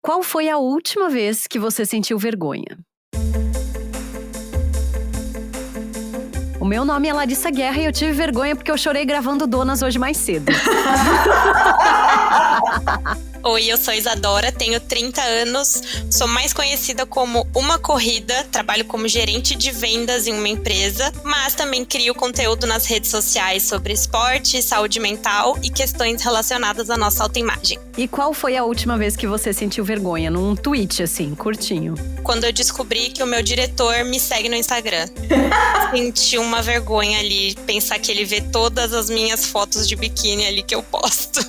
Qual foi a última vez que você sentiu vergonha? O meu nome é Larissa Guerra e eu tive vergonha porque eu chorei gravando Donas hoje mais cedo. Oi, eu sou Isadora, tenho 30 anos, sou mais conhecida como Uma Corrida, trabalho como gerente de vendas em uma empresa, mas também crio conteúdo nas redes sociais sobre esporte, saúde mental e questões relacionadas à nossa autoimagem. E qual foi a última vez que você sentiu vergonha? Num tweet, assim, curtinho. Quando eu descobri que o meu diretor me segue no Instagram. Senti uma vergonha ali, pensar que ele vê todas as minhas fotos de biquíni ali que eu posto.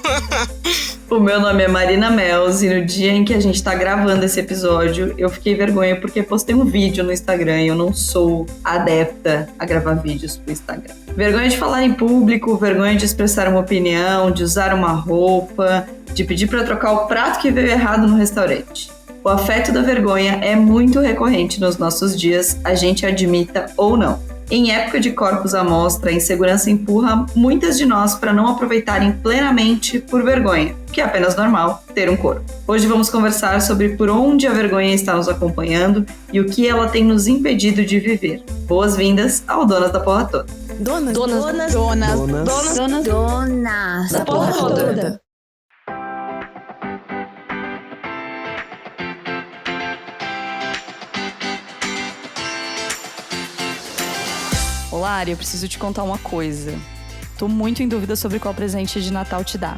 O meu nome é Marina Mels e no dia em que a gente tá gravando esse episódio, eu fiquei vergonha porque postei um vídeo no Instagram e eu não sou adepta a gravar vídeos pro Instagram. Vergonha de falar em público, vergonha de expressar uma opinião, de usar uma roupa, de pedir pra trocar o prato que veio errado no restaurante. O afeto da vergonha é muito recorrente nos nossos dias, a gente admita ou não. Em época de corpos à mostra, a insegurança empurra muitas de nós para não aproveitarem plenamente por vergonha, que é apenas normal ter um corpo. Hoje vamos conversar sobre por onde a vergonha está nos acompanhando e o que ela tem nos impedido de viver. Boas-vindas ao Donas da Porra Toda. Donas Da porra toda. Olá, Ari, eu preciso te contar uma coisa. Tô muito em dúvida sobre qual presente de Natal te dar.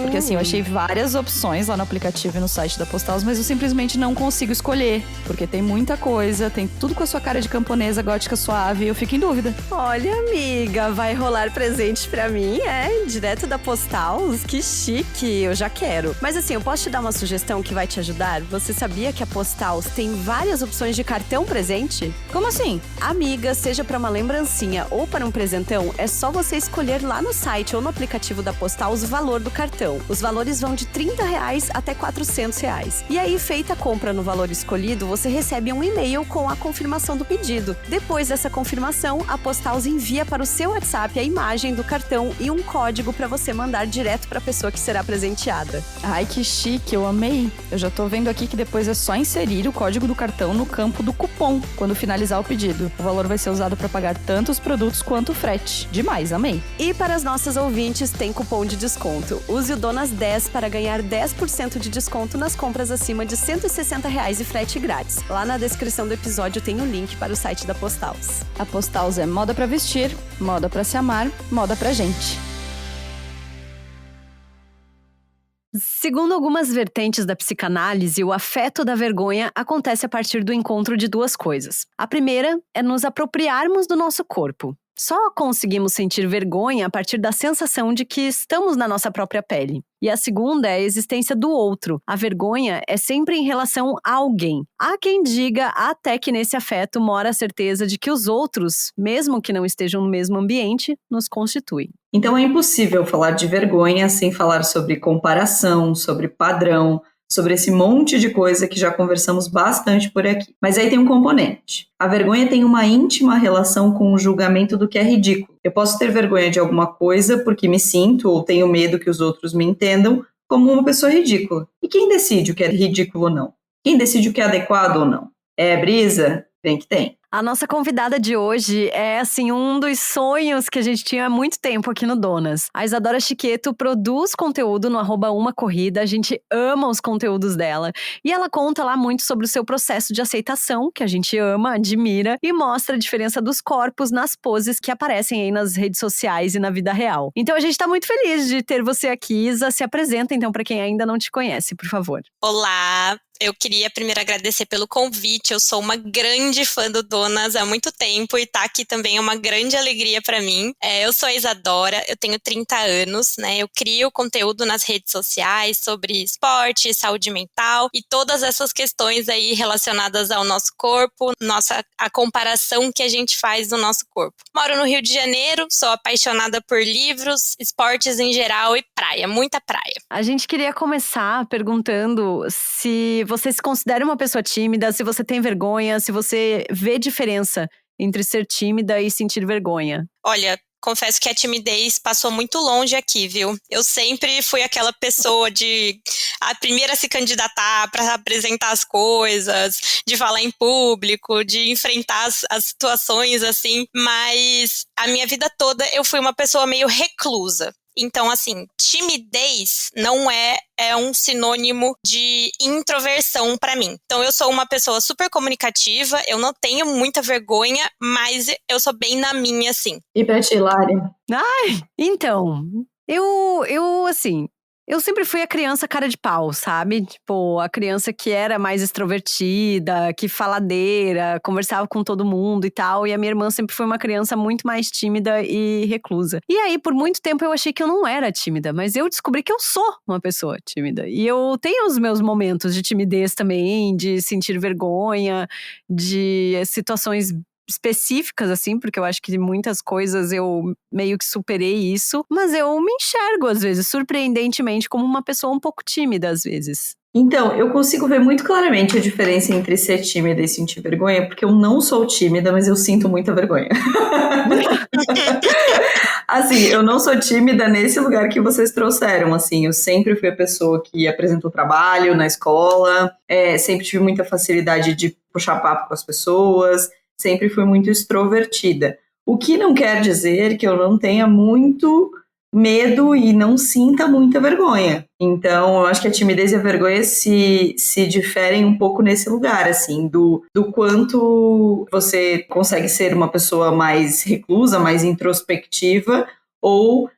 Porque assim, eu achei várias opções lá no aplicativo e no site da Postals, mas eu simplesmente não consigo escolher. Porque tem muita coisa, tem tudo com a sua cara de camponesa gótica suave e eu fico em dúvida. Olha, amiga, vai rolar presente pra mim, direto da Postals? Que chique, eu já quero. Mas assim, eu posso te dar uma sugestão que vai te ajudar? Você sabia que a Postals tem várias opções de cartão presente? Como assim? Amiga, seja pra uma lembrancinha ou para um presentão, é só você escolher lá no site ou no aplicativo da Postals o valor do cartão. Os valores vão de R$30 até R$400. E aí, feita a compra no valor escolhido, você recebe um e-mail com a confirmação do pedido. Depois dessa confirmação, a Postals envia para o seu WhatsApp a imagem do cartão e um código para você mandar direto para a pessoa que será presenteada. Ai, que chique, eu amei. Eu já tô vendo aqui que depois é só inserir o código do cartão no campo do cupom, quando finalizar o pedido. O valor vai ser usado para pagar tanto os produtos quanto o frete. Demais, amei. E para as nossas ouvintes, tem cupom de desconto. Use o Donas10 para ganhar 10% de desconto nas compras acima de R$160 e frete grátis. Lá na descrição do episódio tem o link para o site da Postals. A Postals é moda pra vestir, moda pra se amar, moda pra gente. Segundo algumas vertentes da psicanálise, o afeto da vergonha acontece a partir do encontro de duas coisas. A primeira é nos apropriarmos do nosso corpo. Só conseguimos sentir vergonha a partir da sensação de que estamos na nossa própria pele. E a segunda é a existência do outro. A vergonha é sempre em relação a alguém. Há quem diga até que nesse afeto mora a certeza de que os outros, mesmo que não estejam no mesmo ambiente, nos constituem. Então é impossível falar de vergonha sem falar sobre comparação, sobre padrão, sobre esse monte de coisa que já conversamos bastante por aqui. Mas aí tem um componente. A vergonha tem uma íntima relação com o julgamento do que é ridículo. Eu posso ter vergonha de alguma coisa porque me sinto ou tenho medo que os outros me entendam como uma pessoa ridícula. E quem decide o que é ridículo ou não? Quem decide o que é adequado ou não? É brisa? Vem que tem. A nossa convidada de hoje é, assim, um dos sonhos que a gente tinha há muito tempo aqui no Donas. A Isadora Chiqueto produz conteúdo no @umacorrida, a gente ama os conteúdos dela. E ela conta lá muito sobre o seu processo de aceitação, que a gente ama, admira, e mostra a diferença dos corpos nas poses que aparecem aí nas redes sociais e na vida real. Então a gente tá muito feliz de ter você aqui, Isa. Se apresenta então para quem ainda não te conhece, por favor. Olá! Eu queria primeiro agradecer pelo convite, eu sou uma grande fã do Donas há muito tempo e estar aqui também é uma grande alegria para mim. Eu sou a Isadora, eu tenho 30 anos, né? Eu crio conteúdo nas redes sociais sobre esporte, saúde mental e todas essas questões aí relacionadas ao nosso corpo, a comparação que a gente faz do nosso corpo. Moro no Rio de Janeiro, sou apaixonada por livros, esportes em geral e praia, muita praia. A gente queria começar perguntando se você se considera uma pessoa tímida, se você tem vergonha, se você vê diferença entre ser tímida e sentir vergonha. Olha, confesso que a timidez passou muito longe aqui, viu? Eu sempre fui aquela pessoa a primeira a se candidatar para apresentar as coisas, de falar em público, de enfrentar as situações, assim, mas a minha vida toda eu fui uma pessoa meio reclusa. Então, assim, timidez não é um sinônimo de introversão pra mim. Então, eu sou uma pessoa super comunicativa, eu não tenho muita vergonha, mas eu sou bem na minha, assim. E pra ti, Lari? Então, eu assim, eu sempre fui a criança cara de pau, sabe? Tipo, a criança que era mais extrovertida, que faladeira, conversava com todo mundo e tal. E a minha irmã sempre foi uma criança muito mais tímida e reclusa. E aí, por muito tempo, eu achei que eu não era tímida. Mas eu descobri que eu sou uma pessoa tímida. E eu tenho os meus momentos de timidez também, de sentir vergonha, de situações específicas, assim, porque eu acho que muitas coisas eu meio que superei isso, mas eu me enxergo, às vezes, surpreendentemente, como uma pessoa um pouco tímida, às vezes. Então, eu consigo ver muito claramente a diferença entre ser tímida e sentir vergonha, porque eu não sou tímida, mas eu sinto muita vergonha. Assim, eu não sou tímida nesse lugar que vocês trouxeram, assim, eu sempre fui a pessoa que apresentou trabalho na escola, sempre tive muita facilidade de puxar papo com as pessoas, sempre fui muito extrovertida. O que não quer dizer que eu não tenha muito medo e não sinta muita vergonha. Então, eu acho que a timidez e a vergonha se diferem um pouco nesse lugar, assim, do quanto você consegue ser uma pessoa mais reclusa, mais introspectiva ou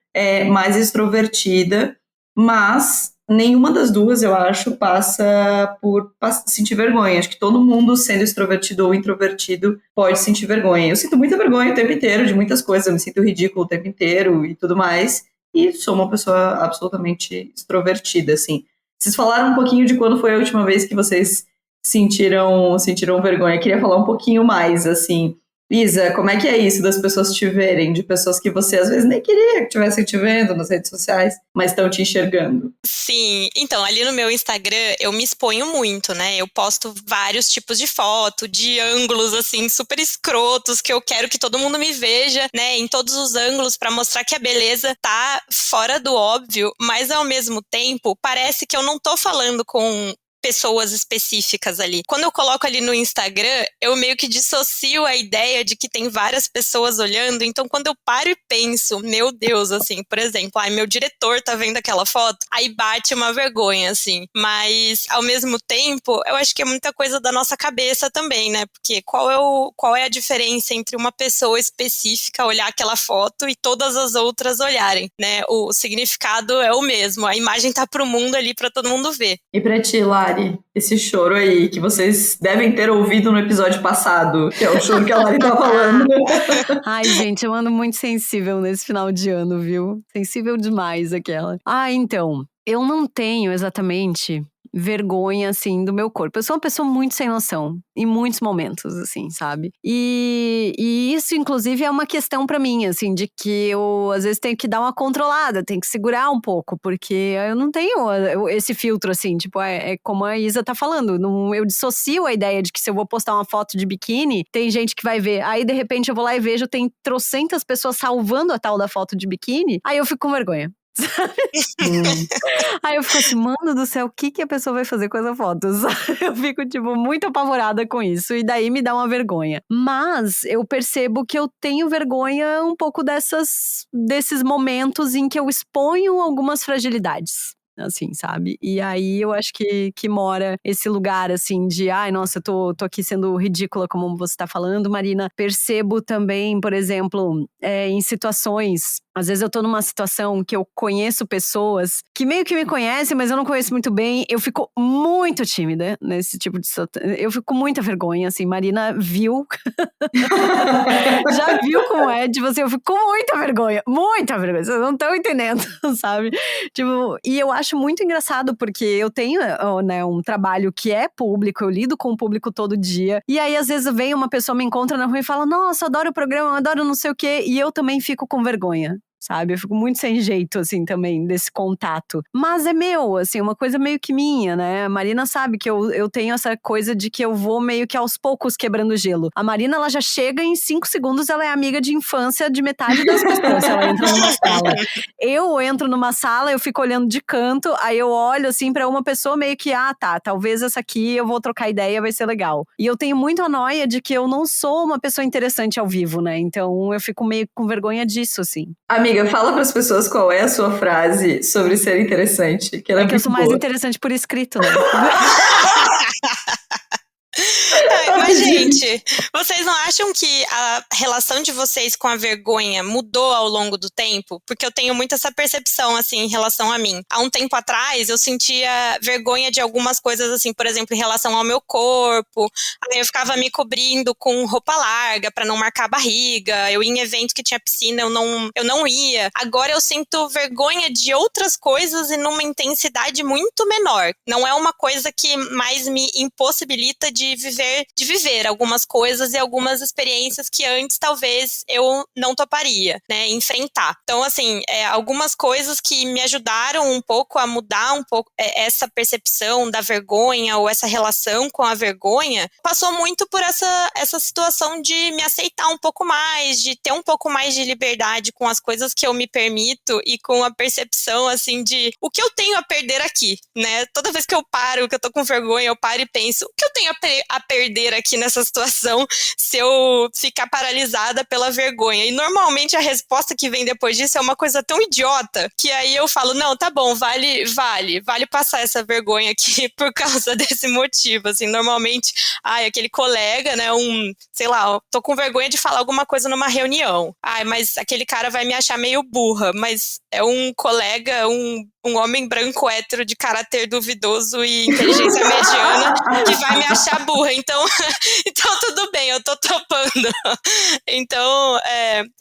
mais extrovertida, mas nenhuma das duas, eu acho, passa por sentir vergonha. Acho que todo mundo, sendo extrovertido ou introvertido, pode sentir vergonha. Eu sinto muita vergonha o tempo inteiro de muitas coisas, eu me sinto ridículo o tempo inteiro e tudo mais, e sou uma pessoa absolutamente extrovertida, assim. Vocês falaram um pouquinho de quando foi a última vez que vocês sentiram vergonha. Eu queria falar um pouquinho mais, assim. Isa, como é que é isso das pessoas te verem, de pessoas que você às vezes nem queria que estivessem te vendo nas redes sociais, mas estão te enxergando? Sim, então ali no meu Instagram eu me exponho muito, né? Eu posto vários tipos de foto, de ângulos assim super escrotos que eu quero que todo mundo me veja, né? Em todos os ângulos para mostrar que a beleza tá fora do óbvio, mas ao mesmo tempo parece que eu não tô falando com pessoas específicas ali. Quando eu coloco ali no Instagram, eu meio que dissocio a ideia de que tem várias pessoas olhando, então quando eu paro e penso, meu Deus, assim, por exemplo, meu diretor tá vendo aquela foto, aí bate uma vergonha, assim, mas ao mesmo tempo, eu acho que é muita coisa da nossa cabeça também, né, porque qual é a diferença entre uma pessoa específica olhar aquela foto e todas as outras olharem, né, o significado é o mesmo, a imagem tá pro mundo ali pra todo mundo ver. E pra ti, Lari, esse choro aí, que vocês devem ter ouvido no episódio passado, que é o choro que a Lari tá falando. Ai, gente, eu ando muito sensível nesse final de ano, viu? Sensível demais aquela. Então, eu não tenho exatamente vergonha, assim, do meu corpo. Eu sou uma pessoa muito sem noção, em muitos momentos, assim, sabe? E isso, inclusive, é uma questão pra mim, assim, de que eu, às vezes, tenho que dar uma controlada, tenho que segurar um pouco, porque eu não tenho esse filtro, assim, tipo, é como a Isa tá falando, eu dissocio a ideia de que se eu vou postar uma foto de biquíni, tem gente que vai ver, aí, de repente, eu vou lá e vejo, tem trocentas pessoas salvando a tal da foto de biquíni, aí eu fico com vergonha. Aí eu fico assim, mano do céu, o que a pessoa vai fazer com essa foto? Eu fico, tipo, muito apavorada com isso. E daí me dá uma vergonha. Mas eu percebo que eu tenho vergonha um pouco desses momentos em que eu exponho algumas fragilidades. Assim, sabe? E aí eu acho que mora esse lugar, assim, de ai, nossa, eu tô aqui sendo ridícula, como você tá falando, Marina. Percebo também, por exemplo, em situações, às vezes eu tô numa situação que eu conheço pessoas que meio que me conhecem, mas eu não conheço muito bem. Eu fico muito tímida nesse tipo de situação. Eu fico com muita vergonha, assim. Marina viu. Já viu como é? Tipo assim, eu fico com muita vergonha. Muita vergonha. Vocês não estão entendendo, sabe? Tipo, e eu acho muito engraçado, porque eu tenho, né, um trabalho que é público, eu lido com o público todo dia. E aí, às vezes, vem uma pessoa, me encontra na rua e fala, nossa, adoro o programa, adoro não sei o quê. E eu também fico com vergonha. sabe? Eu fico muito sem jeito, assim, também, desse contato. Mas é meu, assim, uma coisa meio que minha, né? A Marina sabe que eu tenho essa coisa de que eu vou meio que aos poucos quebrando o gelo. A Marina, ela já chega em 5 segundos, ela é amiga de infância de metade das pessoas, se ela entra numa sala. Eu entro numa sala, eu fico olhando de canto, aí eu olho, assim, pra uma pessoa meio que, tá, talvez essa aqui eu vou trocar ideia, vai ser legal. E eu tenho muito a noia de que eu não sou uma pessoa interessante ao vivo, né? Então eu fico meio com vergonha disso, assim. Amiga, fala pras pessoas qual é a sua frase sobre ser interessante, que ela é que eu muito sou mais boa. interessante por escrito, né? Mas, gente, vocês não acham que a relação de vocês com a vergonha mudou ao longo do tempo? Porque eu tenho muito essa percepção, assim, em relação a mim. Há um tempo atrás, eu sentia vergonha de algumas coisas, assim, por exemplo, em relação ao meu corpo. Aí eu ficava me cobrindo com roupa larga pra não marcar a barriga. Eu ia em evento que tinha piscina, eu não ia. Agora eu sinto vergonha de outras coisas e numa intensidade muito menor. Não é uma coisa que mais me impossibilita de viver algumas coisas e algumas experiências que antes talvez eu não toparia, né, enfrentar. Então, assim, algumas coisas que me ajudaram um pouco a mudar um pouco essa percepção da vergonha ou essa relação com a vergonha, passou muito por essa situação de me aceitar um pouco mais, de ter um pouco mais de liberdade com as coisas que eu me permito e com a percepção, assim, de o que eu tenho a perder aqui, né? Toda vez que eu paro, que eu tô com vergonha, eu paro e penso, o que eu tenho a perder aqui nessa situação se eu ficar paralisada pela vergonha? E normalmente a resposta que vem depois disso é uma coisa tão idiota que aí eu falo, não, tá bom, vale passar essa vergonha aqui por causa desse motivo, assim, normalmente, aquele colega, né, sei lá, tô com vergonha de falar alguma coisa numa reunião, mas aquele cara vai me achar meio burra, mas é um colega, um homem branco hétero de caráter duvidoso e inteligência mediana que vai me achar burra, então tudo bem, eu tô topando. Então,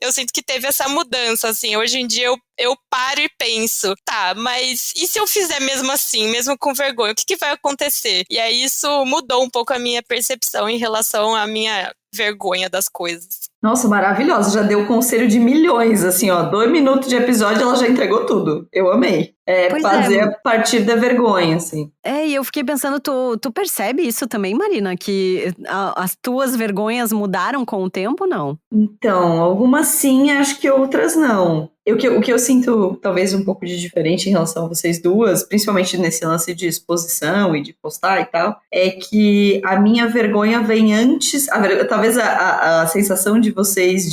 eu sinto que teve essa mudança, assim, hoje em dia eu paro e penso, tá, mas e se eu fizer mesmo assim, mesmo com vergonha, o que vai acontecer? E aí isso mudou um pouco a minha percepção em relação à minha vergonha das coisas. Nossa, maravilhosa, já deu conselho de milhões, assim, 2 minutos de episódio, ela já entregou tudo. Eu amei. Fazer a partir da vergonha, assim. E eu fiquei pensando, tu percebe isso também, Marina? Que as tuas vergonhas mudaram com o tempo, não? Então, algumas sim, acho que outras não. O que eu sinto, talvez, um pouco de diferente em relação a vocês duas, principalmente nesse lance de exposição e de postar e tal, é que a minha vergonha vem antes, talvez a sensação de vocês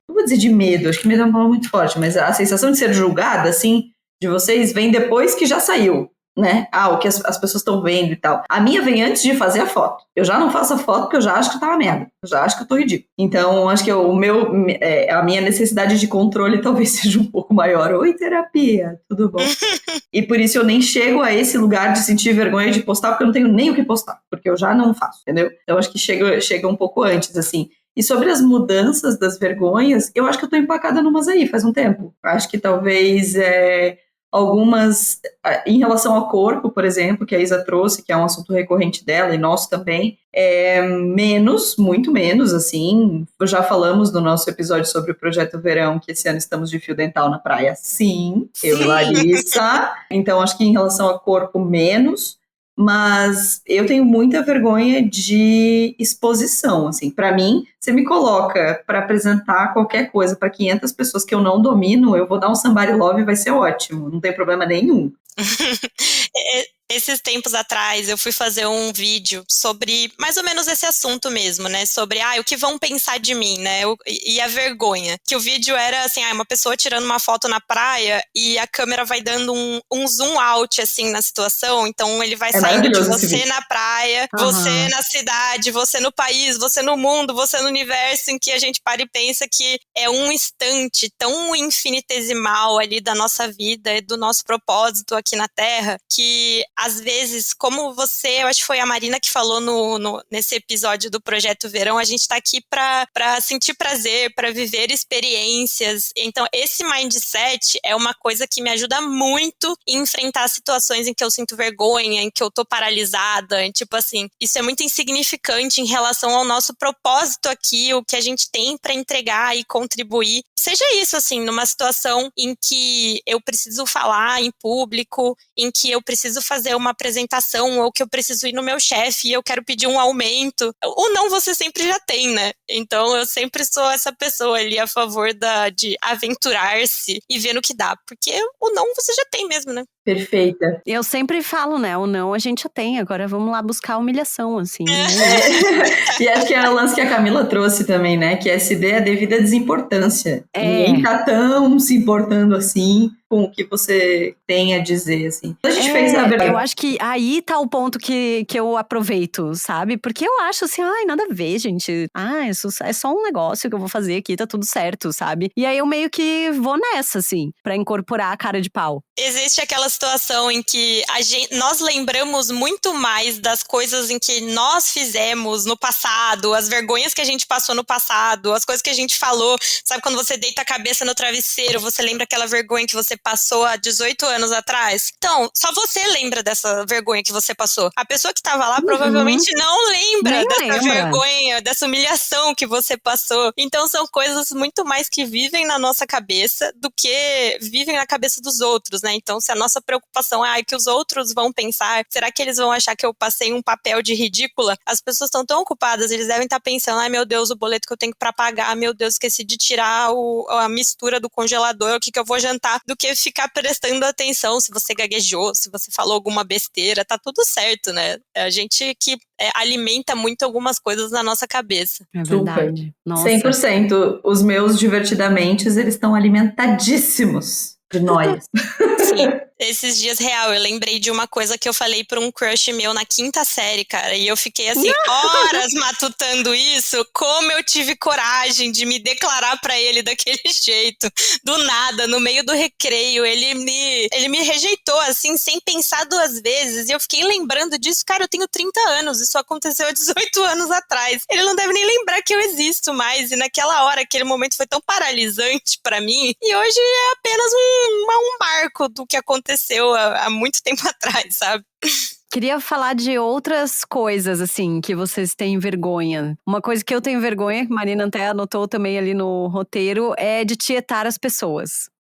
não vou dizer de medo, acho que medo é uma palavra muito forte, mas a sensação de ser julgada, assim, de vocês vem depois que já saiu, né? O que as pessoas estão vendo e tal. A minha vem antes de fazer a foto. Eu já não faço a foto porque eu já acho que tá uma merda. Eu já acho que eu tô ridículo. Então, acho que a minha necessidade de controle talvez seja um pouco maior. Oi, terapia, tudo bom? E por isso eu nem chego a esse lugar de sentir vergonha de postar, porque eu não tenho nem o que postar, porque eu já não faço, entendeu? Então, acho que chega um pouco antes, assim. E sobre as mudanças das vergonhas, eu acho que eu tô empacada numas aí faz um tempo. Acho que talvez algumas, em relação ao corpo, por exemplo, que a Isa trouxe, que é um assunto recorrente dela e nosso também, muito menos, assim. Já falamos no nosso episódio sobre o Projeto Verão, que esse ano estamos de fio dental na praia. Sim, eu e Larissa. Então, acho que em relação ao corpo, menos. Mas eu tenho muita vergonha de exposição, assim. Para mim, você me coloca para apresentar qualquer coisa para 500 pessoas que eu não domino, eu vou dar um somebody love e vai ser ótimo, não tem problema nenhum. Esses tempos atrás, eu fui fazer um vídeo sobre mais ou menos esse assunto mesmo, né? Sobre, o que vão pensar de mim, né? E a vergonha. Que o vídeo era, assim, uma pessoa tirando uma foto na praia e a câmera vai dando um zoom out, assim, na situação. Então, ele vai saindo de você na praia, você na cidade, você no país, você no mundo, você no universo, em que a gente para e pensa que é um instante tão infinitesimal ali da nossa vida e do nosso propósito aqui na Terra, que às vezes, como você, eu acho que foi a Marina que falou nesse episódio do Projeto Verão, a gente tá aqui pra sentir prazer, pra viver experiências. Então, esse mindset é uma coisa que me ajuda muito em enfrentar situações em que eu sinto vergonha, em que eu tô paralisada, tipo assim, isso é muito insignificante em relação ao nosso propósito aqui, o que a gente tem pra entregar e contribuir. Seja isso, assim, numa situação em que eu preciso falar em público, em que eu preciso fazer uma apresentação, ou que eu preciso ir no meu chefe e eu quero pedir um aumento. O não você sempre já tem, né? Então eu sempre sou essa pessoa ali a favor de aventurar-se e ver no que dá. Porque o não você já tem mesmo, né? Perfeita. Eu sempre falo, né? O não a gente já tem, agora vamos lá buscar a humilhação, assim. E acho que é o lance que a Camila trouxe também, né? Que essa ideia devido à desimportância. Ninguém tá tão se importando assim com o que você tem a dizer, assim. A gente fez a verdade. Eu acho que aí tá o ponto que eu aproveito, sabe? Porque eu acho assim, ai, nada a ver, gente. Isso é só um negócio que eu vou fazer aqui, tá tudo certo, sabe? E aí eu meio que vou nessa, assim, pra incorporar a cara de pau. Existe aquela situação em que nós lembramos muito mais das coisas em que nós fizemos no passado, as vergonhas que a gente passou no passado, as coisas que a gente falou. Sabe quando você deita a cabeça no travesseiro, você lembra aquela vergonha que você passou há 18 anos atrás? Então, só você lembra dessa vergonha que você passou. A pessoa que estava lá provavelmente não lembra vergonha, dessa humilhação que você passou. Então, são coisas muito mais que vivem na nossa cabeça do que vivem na cabeça dos outros, né? Então, se a nossa preocupação é que os outros vão pensar, será que eles vão achar que eu passei um papel de ridícula? As pessoas estão tão ocupadas, eles devem estar pensando, ai meu Deus, o boleto que eu tenho pra pagar, meu Deus, esqueci de tirar a mistura do congelador, o que eu vou jantar, do que ficar prestando atenção se você gaguejou, se você falou alguma besteira, tá tudo certo, né? É a gente que alimenta muito algumas coisas na nossa cabeça. É verdade. Nossa. 100%. Os meus divertidamente, eles estão alimentadíssimos de noias. Sim. Esses dias, real, eu lembrei de uma coisa que eu falei pra um crush meu na 5ª série, cara, e eu fiquei assim, horas matutando isso, como eu tive coragem de me declarar pra ele daquele jeito, do nada, no meio do recreio, ele me rejeitou, assim, sem pensar 2 vezes, e eu fiquei lembrando disso, cara, eu tenho 30 anos, isso aconteceu há 18 anos atrás, ele não deve nem lembrar que eu existo mais, e naquela hora, aquele momento foi tão paralisante pra mim, e hoje é apenas um marco do que aconteceu há muito tempo atrás, sabe? Queria falar de outras coisas, assim, que vocês têm vergonha. Uma coisa que eu tenho vergonha, que a Marina até anotou também ali no roteiro, é de tietar as pessoas.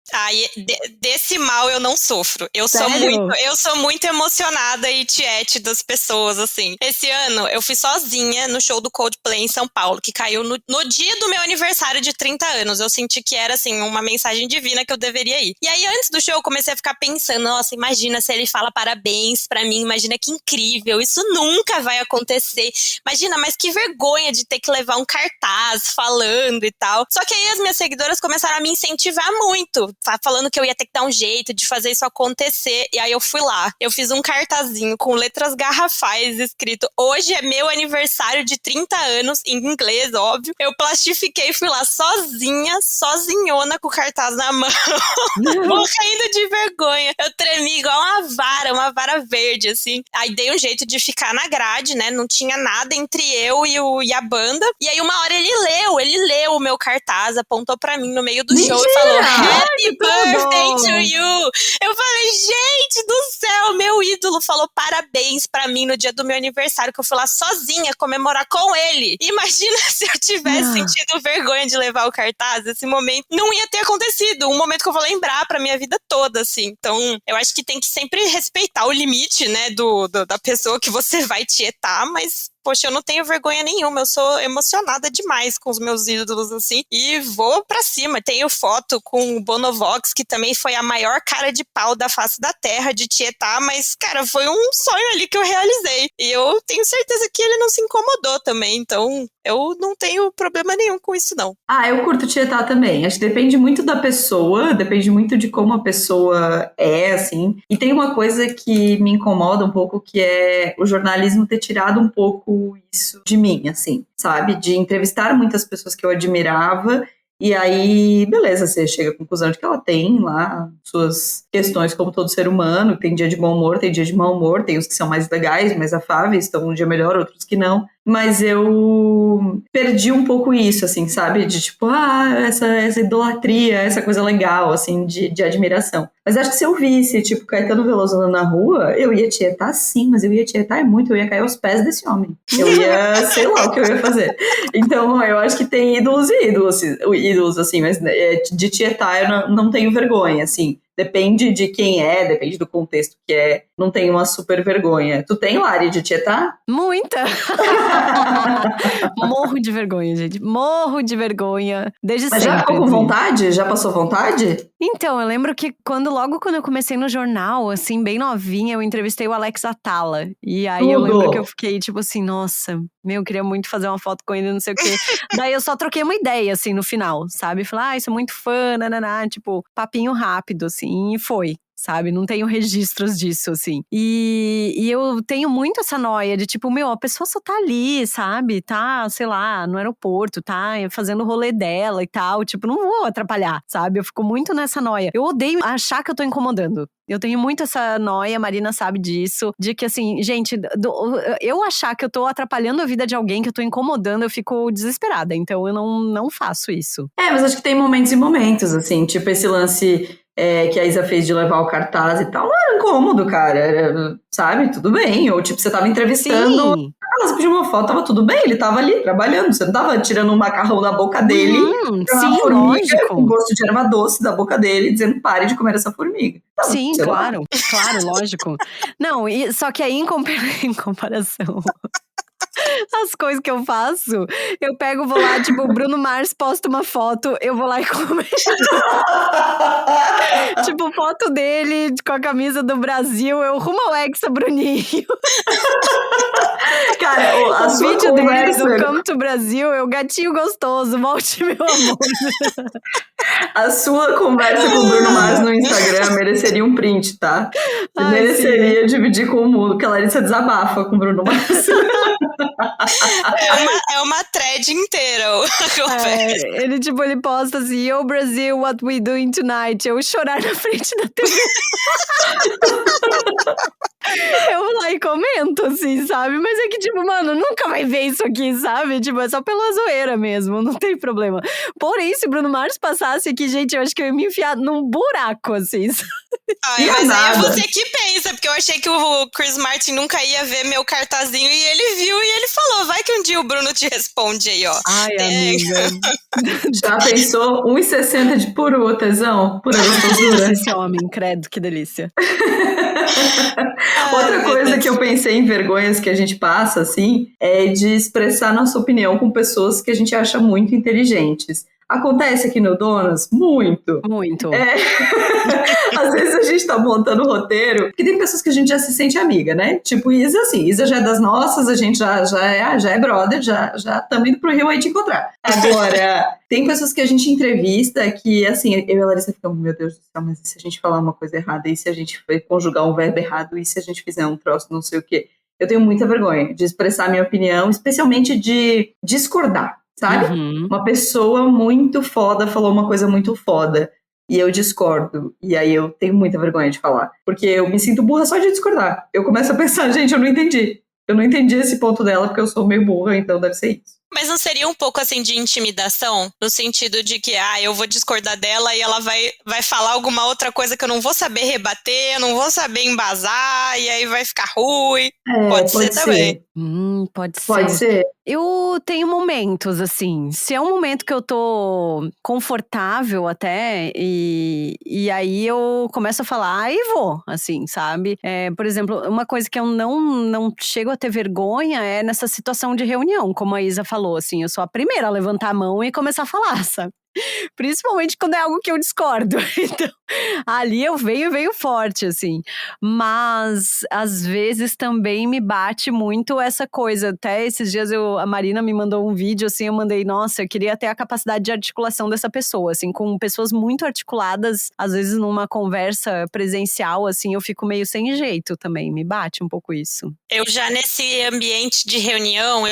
Desse mal eu não sofro. Eu sou muito emocionada e tiete das pessoas, assim. Esse ano eu fui sozinha no show do Coldplay em São Paulo, que caiu no dia do meu aniversário de 30 anos. Eu senti que era, assim, uma mensagem divina que eu deveria ir. E aí, antes do show, eu comecei a ficar pensando, nossa, imagina se ele fala parabéns pra mim, imagina que incrível, isso nunca vai acontecer. Imagina, mas que vergonha de ter que levar um cartaz falando e tal. Só que aí as minhas seguidoras começaram a me incentivar muito, falando que eu ia ter que dar um jeito de fazer isso acontecer. E aí eu fui lá, eu fiz um cartazinho com letras garrafais escrito: hoje é meu aniversário de 30 anos, em inglês, óbvio. Eu plastifiquei, fui lá sozinhona com o cartaz na mão, morrendo de vergonha. Eu tremi igual uma vara verde, assim. Aí dei um jeito de ficar na grade, né? Não tinha nada entre eu e a banda. E aí uma hora ele leu o meu cartaz, apontou pra mim no meio do show e falou: Happy birthday to you! Eu falei, gente do céu, meu ídolo falou parabéns pra mim no dia do meu aniversário, que eu fui lá sozinha comemorar com ele. Imagina se eu tivesse sentido vergonha de levar o cartaz, esse momento não ia ter acontecido, um momento que eu vou lembrar pra minha vida toda, assim. Então, eu acho que tem que sempre respeitar o limite, né, da pessoa que você vai tietar, mas poxa, eu não tenho vergonha nenhuma, eu sou emocionada demais com os meus ídolos, assim, e vou pra cima. Tenho foto com o Bonovox, que também foi a maior cara de pau da face da terra de tietar, mas, cara, foi um sonho ali que eu realizei. E eu tenho certeza que ele não se incomodou também, então eu não tenho problema nenhum com isso, não. Eu curto tietar também. Acho que depende muito da pessoa, depende muito de como a pessoa é, assim. E tem uma coisa que me incomoda um pouco, que é o jornalismo ter tirado um pouco isso de mim, assim, sabe? De entrevistar muitas pessoas que eu admirava E aí, beleza, você chega à conclusão de que ela tem lá suas questões como todo ser humano, tem dia de bom humor, tem dia de mau humor, tem os que são mais legais, mais afáveis, estão um dia melhor, outros que não. Mas eu perdi um pouco isso, assim, sabe? De tipo, essa idolatria, essa coisa legal, assim, de admiração. Mas acho que se eu visse, tipo, Caetano Veloso andando na rua, eu ia tietar sim, mas eu ia tietar muito, eu ia cair aos pés desse homem. Eu ia, sei lá o que eu ia fazer. Então, eu acho que tem ídolos e ídolos, assim, mas de tietar eu não tenho vergonha, assim. Depende de quem é, depende do contexto que é. Não tem uma super vergonha. Tu tem, Lari, de tietar? Muita! Morro de vergonha, gente. Morro de vergonha. Desde Mas sempre. já ficou com assim. vontade? Já passou vontade? Então, eu lembro que logo quando eu comecei no jornal, assim, bem novinha, eu entrevistei o Alex Atala. E aí eu lembro que eu fiquei, tipo assim, nossa, eu queria muito fazer uma foto com ele, não sei o quê. Daí eu só troquei uma ideia, assim, no final, sabe? Falei, sou muito fã, nananá, tipo, papinho rápido, assim, e foi. Sabe? Não tenho registros disso, assim. E eu tenho muito essa noia de tipo, a pessoa só tá ali, sabe? Tá, sei lá, no aeroporto, tá fazendo o rolê dela e tal. Tipo, não vou atrapalhar, sabe? Eu fico muito nessa noia. Eu odeio achar que eu tô incomodando. Eu tenho muito essa noia, a Marina sabe disso, de que assim, gente, eu achar que eu tô atrapalhando a vida de alguém, que eu tô incomodando, eu fico desesperada. Então eu não faço isso. Mas acho que tem momentos e momentos, assim, tipo esse lance que a Isa fez de levar o cartaz e tal, não era incômodo, cara, era, sabe, tudo bem. Ou tipo, você tava entrevistando, você pediu uma foto, tava tudo bem, ele tava ali trabalhando, você não tava tirando um macarrão da boca dele, sim, formiga, lógico. com gosto de erva doce da boca dele, dizendo pare de comer essa formiga. Então, sim, claro, lógico. Não, só que aí em comparação as coisas que eu faço, eu pego, vou lá, tipo, o Bruno Mars posta uma foto, eu vou lá e comento. Tipo, foto dele com a camisa do Brasil, eu rumo ao Hexa Bruninho. Cara, a o sua vídeo conversa... dele do Come to Brasil, eu gatinho gostoso, volte meu amor. A sua conversa com o Bruno Mars no Instagram mereceria um print, tá? Mereceria dividir com o mundo, que a Larissa desabafa com o Bruno Mars. É uma thread inteira a conversa. Ele posta assim, Yo Brasil, what we doing tonight? Eu chorar na frente da TV. Eu vou lá e comento, assim, sabe? Mas é que, tipo, mano, nunca vai ver isso aqui, sabe? Tipo, é só pela zoeira mesmo, não tem problema. Porém, se Bruno Mars passasse aqui, gente, eu acho que eu ia me enfiar num buraco, assim, sabe? Mas aí é você que pensa, porque eu achei que o Chris Martin nunca ia ver meu cartazinho e ele viu e ele falou, vai que um dia o Bruno te responde aí, ó. Ai, amiga. Já pensou 1,60 de puro tesão? Pura gostosura? Esse homem, credo, que delícia. Outra coisa que eu pensei em vergonhas que a gente passa, assim, é de expressar nossa opinião com pessoas que a gente acha muito inteligentes. Acontece aqui no Donas? Muito. Muito. Às vezes a gente tá montando roteiro, porque tem pessoas que a gente já se sente amiga, né? Tipo, Isa, assim, Isa já é das nossas, a gente já é brother, já estamos indo pro Rio aí te encontrar. Agora, tem pessoas que a gente entrevista que, assim, eu e a Larissa ficamos, meu Deus do céu, mas e se a gente falar uma coisa errada? E se a gente conjugar um verbo errado? E se a gente fizer um troço, não sei o quê? Eu tenho muita vergonha de expressar minha opinião, especialmente de discordar. Sabe? Uma pessoa muito foda falou uma coisa muito foda e eu discordo. E aí eu tenho muita vergonha de falar. Porque eu me sinto burra só de discordar. Eu começo a pensar, gente, eu não entendi. Eu não entendi esse ponto dela porque eu sou meio burra, então deve ser isso. Mas não seria um pouco assim de intimidação? No sentido de que, eu vv discordar dela e ela vai falar alguma outra coisa que eu não vou saber rebater, eu não vou saber embasar, e aí vai ficar ruim. Pode ser também. Pode ser. Eu tenho momentos, assim, se é um momento que eu tô confortável até, e aí eu começo a falar, e vou, assim, sabe? Por exemplo, uma coisa que eu não chego a ter vergonha é nessa situação de reunião, como a Isa falou, assim, eu sou a primeira a levantar a mão e começar a falar, sabe? Principalmente quando é algo que eu discordo. Então, ali eu venho forte, assim. Mas, às vezes, também me bate muito essa coisa. Até esses dias a Marina me mandou um vídeo, assim, eu mandei, nossa, eu queria ter a capacidade de articulação dessa pessoa, assim, com pessoas muito articuladas, às vezes numa conversa presencial, assim, eu fico meio sem jeito também, me bate um pouco isso. Eu já nesse ambiente de reunião,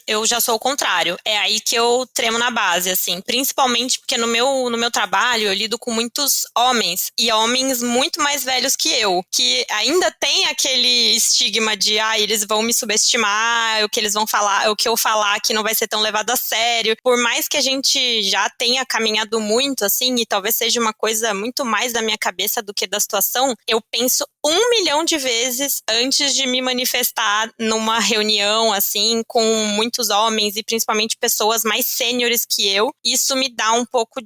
eu já sou o contrário. É aí que eu tremo na base, assim, principalmente principalmente porque no meu trabalho eu lido com muitos homens, e homens muito mais velhos que eu, que ainda tem aquele estigma de, eles vão me subestimar, o que eles vão falar, o que eu falar que não vai ser tão levado a sério. Por mais que a gente já tenha caminhado muito, assim, e talvez seja uma coisa muito mais da minha cabeça do que da situação, eu penso 1 milhão de vezes antes de me manifestar numa reunião, assim, com muitos homens e principalmente pessoas mais sêniores que eu. Isso me dá um pouco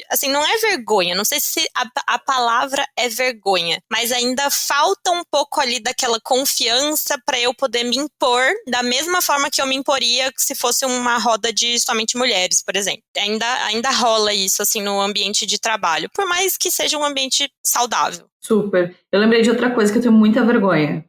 assim, não é vergonha, não sei se a palavra é vergonha, mas ainda falta um pouco ali daquela confiança para eu poder me impor da mesma forma que eu me imporia se fosse uma roda de somente mulheres, por exemplo. Ainda rola isso, assim, no ambiente de trabalho, por mais que seja um ambiente saudável. Super. Eu lembrei de outra coisa que eu tenho muita vergonha.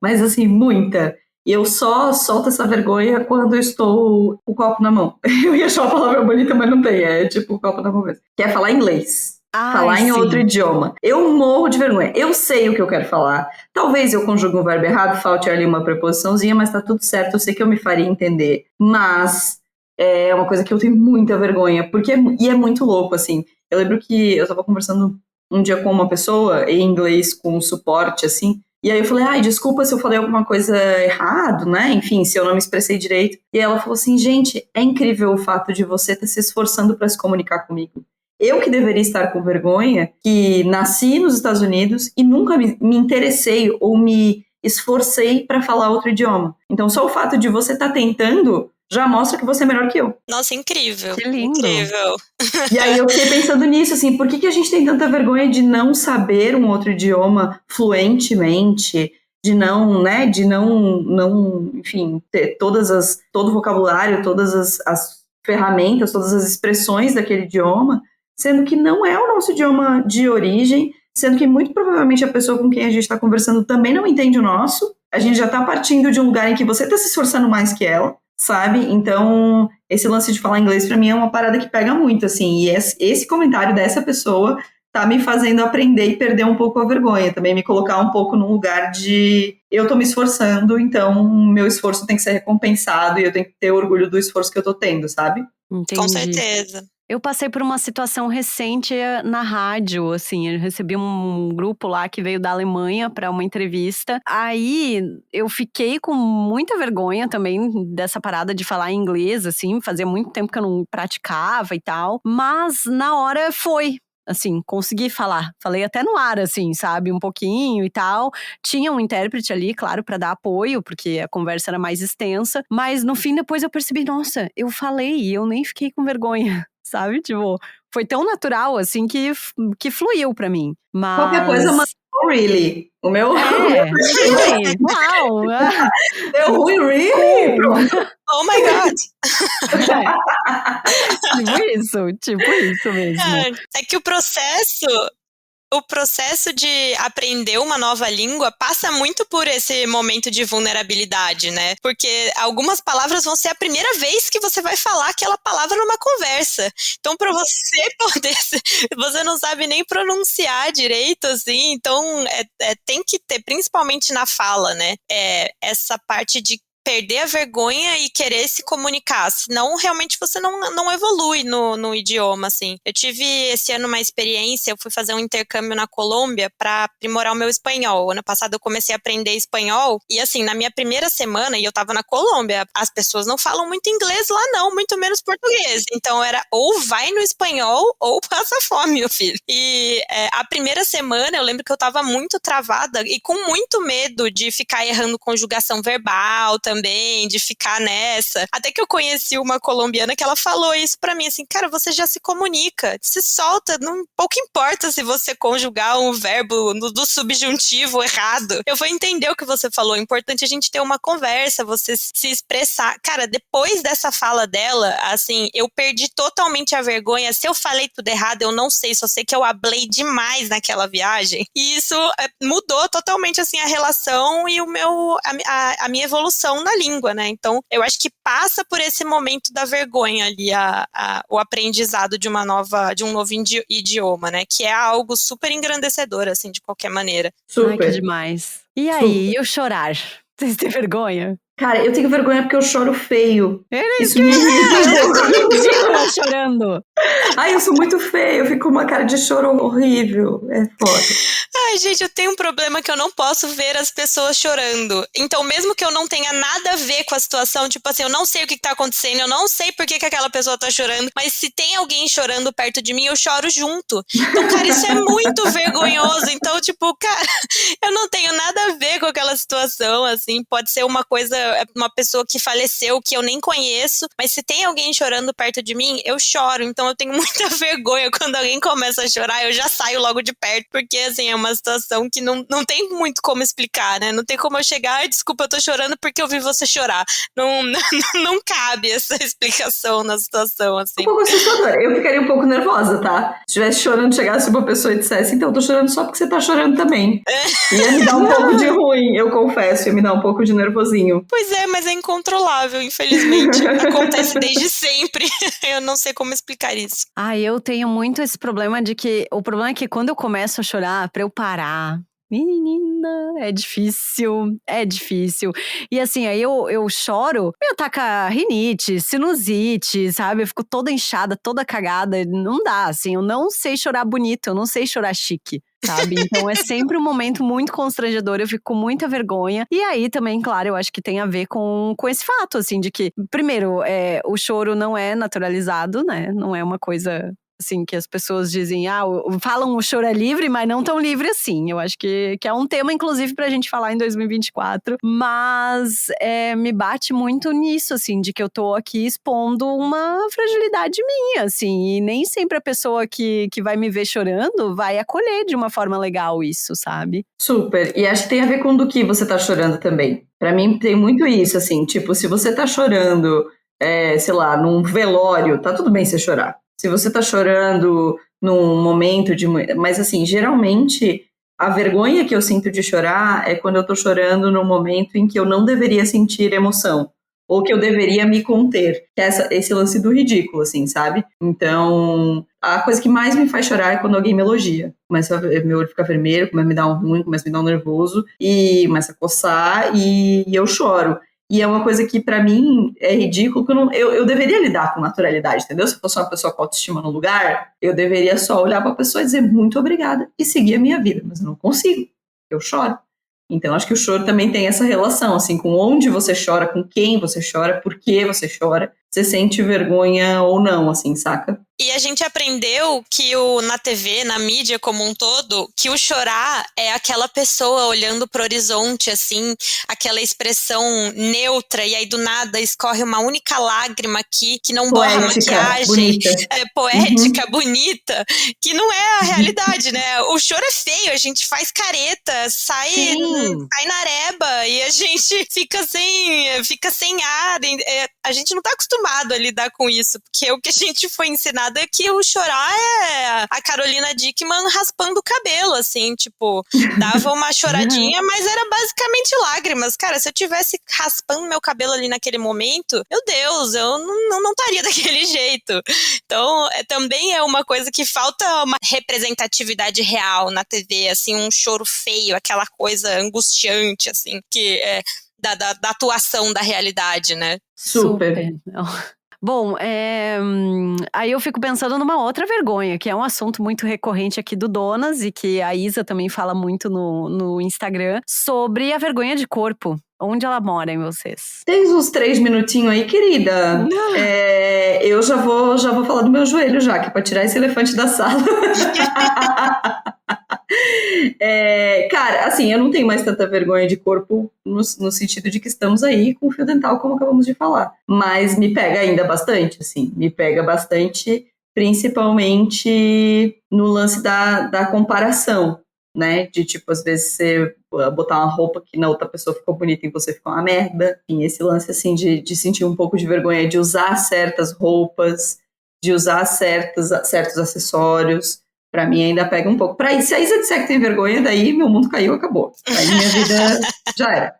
Mas assim, muita. E eu só solto essa vergonha quando eu estou com o copo na mão. Eu ia achar uma palavra bonita, mas não tem. É tipo o copo na mão mesmo. Que é falar inglês. Falar em outro idioma. Eu morro de vergonha. Eu sei o que eu quero falar. Talvez eu conjugue um verbo errado, falte ali uma preposiçãozinha, mas tá tudo certo. Eu sei que eu me faria entender. Mas é uma coisa que eu tenho muita vergonha. E é muito louco, assim. Eu lembro que eu tava conversando um dia com uma pessoa em inglês com suporte, assim, e aí eu falei, desculpa se eu falei alguma coisa errado, né, enfim, se eu não me expressei direito, e ela falou assim, gente, é incrível o fato de você estar se esforçando para se comunicar comigo. Eu que deveria estar com vergonha, que nasci nos Estados Unidos e nunca me interessei ou me esforcei para falar outro idioma. Então, só o fato de você estar tentando já mostra que você é melhor que eu. Nossa, incrível. Que lindo. Incrível. E aí eu fiquei pensando nisso, assim, por que a gente tem tanta vergonha de não saber um outro idioma fluentemente, de não, enfim, ter todo o vocabulário, todas as ferramentas, todas as expressões daquele idioma, sendo que não é o nosso idioma de origem, sendo que muito provavelmente a pessoa com quem a gente está conversando também não entende o nosso, a gente já está partindo de um lugar em que você está se esforçando mais que ela, sabe? Então, esse lance de falar inglês pra mim é uma parada que pega muito, assim, e esse comentário dessa pessoa tá me fazendo aprender e perder um pouco a vergonha, também me colocar um pouco num lugar de eu tô me esforçando, então meu esforço tem que ser recompensado e eu tenho que ter orgulho do esforço que eu tô tendo, sabe? Entendi. Com certeza. Eu passei por uma situação recente na rádio, assim, eu recebi um grupo lá que veio da Alemanha para uma entrevista. Aí eu fiquei com muita vergonha também dessa parada de falar inglês, assim, fazia muito tempo que eu não praticava e tal. Mas na hora foi. Assim, consegui falar. Falei até no ar, assim, sabe? Um pouquinho e tal. Tinha um intérprete ali, claro, pra dar apoio, porque a conversa era mais extensa. Mas no fim, depois eu percebi, nossa, eu falei e eu nem fiquei com vergonha, sabe? Tipo, foi tão natural, assim, que fluiu pra mim. Mas... Qualquer coisa, mas really. O meu... really? Uau! Deu ruim, really? Oh my God! Tipo isso mesmo. É que o processo de aprender uma nova língua passa muito por esse momento de vulnerabilidade, né? Porque algumas palavras vão ser a primeira vez que você vai falar aquela palavra numa conversa. Então, para você poder... Você não sabe nem pronunciar direito, assim. Então, tem que ter, principalmente na fala, né? Essa parte de perder a vergonha e querer se comunicar, senão realmente você não evolui no idioma, assim. Eu tive esse ano uma experiência, eu fui fazer um intercâmbio na Colômbia para aprimorar o meu espanhol. Ano passado eu comecei a aprender espanhol e assim, na minha primeira semana, e eu tava na Colômbia, as pessoas não falam muito inglês lá não, muito menos português. Então era ou vai no espanhol ou passa fome, meu filho. E a primeira semana eu lembro que eu tava muito travada e com muito medo de ficar errando conjugação verbal também, de ficar nessa. Até que eu conheci uma colombiana que ela falou isso pra mim, assim, cara, você já se comunica, se solta, pouco importa se você conjugar um verbo do subjuntivo errado. Eu vou entender o que você falou, é importante a gente ter uma conversa, você se expressar. Cara, depois dessa fala dela, assim, eu perdi totalmente a vergonha. Se eu falei tudo errado, eu não sei, só sei que eu hablei demais naquela viagem. E isso mudou totalmente, assim, a relação e a minha evolução na língua, né? Então, eu acho que passa por esse momento da vergonha ali, o aprendizado de um novo idioma, né? Que é algo super engrandecedor, assim, de qualquer maneira. Super. Ai, que demais. E aí, e o chorar? Vocês têm vergonha? Cara, eu tenho vergonha porque eu choro feio. Isso me irrita. tá chorando. Ai, eu sou muito feia, eu fico com uma cara de choro horrível. É foda. Ai, gente, eu tenho um problema que eu não posso ver as pessoas chorando. Então, mesmo que eu não tenha nada a ver com a situação, tipo assim, eu não sei o que tá acontecendo, eu não sei por que aquela pessoa tá chorando, mas se tem alguém chorando perto de mim, eu choro junto. Então, cara, isso é muito vergonhoso. Então, tipo, cara, eu não tenho nada a ver com aquela situação, assim. Pode ser uma coisa, uma pessoa que faleceu, que eu nem conheço, mas se tem alguém chorando perto de mim, eu choro. Então, eu tenho muita vergonha. Quando alguém começa a chorar, eu já saio logo de perto, porque, assim, é uma situação que não tem muito como explicar, né? Não tem como eu chegar, desculpa, eu tô chorando porque eu vi você chorar. Não cabe essa explicação na situação, assim. Um pouco assustador. Eu ficaria um pouco nervosa, tá? Se estivesse chorando, chegasse uma pessoa e dissesse, então, eu tô chorando só porque você tá chorando também. Ia me dar um pouco de ruim, eu confesso, ia me dar um pouco de nervosinho. Pois é, mas é incontrolável, infelizmente. Acontece desde sempre. Eu não sei como explicar isso. Eu tenho muito esse problema de que... O problema é que quando eu começo a chorar, pra eu parar... Menina, é difícil. E assim, aí eu choro, me ataca rinite, sinusite, sabe? Eu fico toda inchada, toda cagada. Não dá, assim, eu não sei chorar bonito, eu não sei chorar chique. Sabe? Então é sempre um momento muito constrangedor, eu fico com muita vergonha. E aí também, claro, eu acho que tem a ver com esse fato, assim, de que, primeiro, o choro não é naturalizado, né? Não é uma coisa... Assim, que as pessoas dizem, falam o choro é livre, mas não tão livre assim. Eu acho que é um tema, inclusive, pra gente falar em 2024. Mas me bate muito nisso, assim, de que eu tô aqui expondo uma fragilidade minha, assim. E nem sempre a pessoa que vai me ver chorando vai acolher de uma forma legal isso, sabe? Super. E acho que tem a ver com do que você tá chorando também. Pra mim tem muito isso, assim, tipo, se você tá chorando, sei lá, num velório, tá tudo bem você chorar. Se você tá chorando num momento de... Mas, assim, geralmente, a vergonha que eu sinto de chorar é quando eu tô chorando num momento em que eu não deveria sentir emoção. Ou que eu deveria me conter. Que é esse lance do ridículo, assim, sabe? Então, a coisa que mais me faz chorar é quando alguém me elogia. Meu olho fica vermelho, começa a me dar um ruim, começa a me dar um nervoso. E começa a coçar e eu choro. E é uma coisa que, pra mim, é ridículo, que eu deveria lidar com naturalidade, entendeu? Se eu fosse uma pessoa com autoestima no lugar, eu deveria só olhar pra pessoa e dizer muito obrigada e seguir a minha vida. Mas eu não consigo. Eu choro. Então, acho que o choro também tem essa relação, assim, com onde você chora, com quem você chora, por que você chora. Você sente vergonha ou não, assim, saca? E a gente aprendeu que na TV, na mídia como um todo, que o chorar é aquela pessoa olhando pro horizonte, assim, aquela expressão neutra, e aí do nada escorre uma única lágrima aqui, que não borra a maquiagem, bonita. Poética, bonita, que não é a realidade, né? O choro é feio, a gente faz careta, sai nareba, e a gente fica sem ar, a gente não tá acostumado a lidar com isso, porque o que a gente foi ensinado é que o chorar é a Carolina Dickmann raspando o cabelo, assim, tipo, dava uma choradinha, mas era basicamente lágrimas. Cara, se eu tivesse raspando meu cabelo ali naquele momento, meu Deus, eu não estaria daquele jeito. Então, também é uma coisa que falta uma representatividade real na TV, assim, um choro feio, aquela coisa angustiante, assim, que é da atuação da realidade, né? Super. Bom, aí eu fico pensando numa outra vergonha, que é um assunto muito recorrente aqui do Donas e que a Isa também fala muito no Instagram, sobre a vergonha de corpo. Onde ela mora em vocês? Tens uns 3 minutinhos aí, querida. Eu já vou falar do meu joelho já, que é pra tirar esse elefante da sala. Cara, assim, eu não tenho mais tanta vergonha de corpo no sentido de que estamos aí com o fio dental, como acabamos de falar. Mas me pega ainda bastante, assim. Me pega bastante, principalmente no lance da comparação, né? De, tipo, às vezes você botar uma roupa que na outra pessoa ficou bonita e você ficou uma merda. E esse lance, assim, de sentir um pouco de vergonha de usar certas roupas, de usar certos acessórios, Pra mim ainda pega um pouco. Se a Isa disser que tem vergonha, daí meu mundo caiu, acabou. Aí minha vida já era.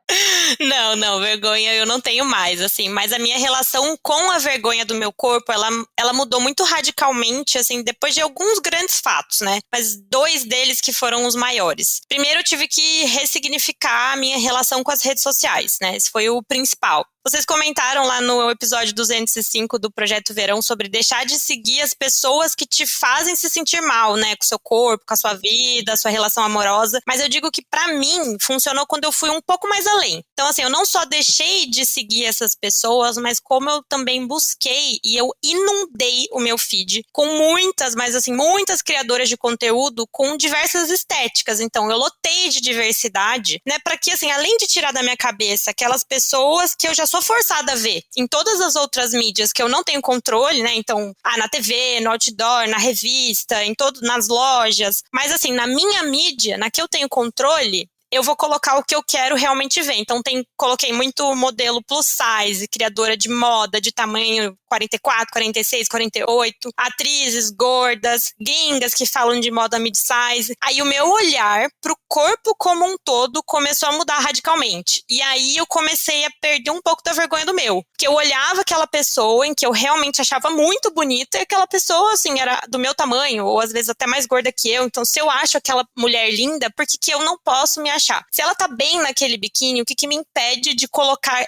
Não, vergonha eu não tenho mais, assim, mas a minha relação com a vergonha do meu corpo, ela mudou muito radicalmente, assim, depois de alguns grandes fatos, né? Mas 2 deles que foram os maiores. Primeiro, eu tive que ressignificar a minha relação com as redes sociais, né? Esse foi o principal. Vocês comentaram lá no episódio 205 do Projeto Verão sobre deixar de seguir as pessoas que te fazem se sentir mal, né? Com o seu corpo, com a sua vida, a sua relação amorosa. Mas eu digo que pra mim funcionou quando eu fui um pouco mais além. Então, assim, eu não só deixei de seguir essas pessoas, mas como eu também busquei e eu inundei o meu feed com muitas criadoras de conteúdo com diversas estéticas. Então, eu lotei de diversidade, né? Pra que, assim, além de tirar da minha cabeça aquelas pessoas que eu já sou forçada a ver em todas as outras mídias que eu não tenho controle, né? Então, na TV, no outdoor, na revista, nas lojas. Mas, assim, na minha mídia, na que eu tenho controle, eu vou colocar o que eu quero realmente ver. Então, coloquei muito modelo plus size, criadora de moda de tamanho 44, 46, 48, atrizes gordas, gringas que falam de moda mid-size. Aí o meu olhar pro corpo como um todo começou a mudar radicalmente. E aí eu comecei a perder um pouco da vergonha do meu. Porque eu olhava aquela pessoa em que eu realmente achava muito bonita e aquela pessoa, assim, era do meu tamanho, ou às vezes até mais gorda que eu. Então, se eu acho aquela mulher linda, por que eu não posso me achar? Se ela tá bem naquele biquíni, o que me impede de colocar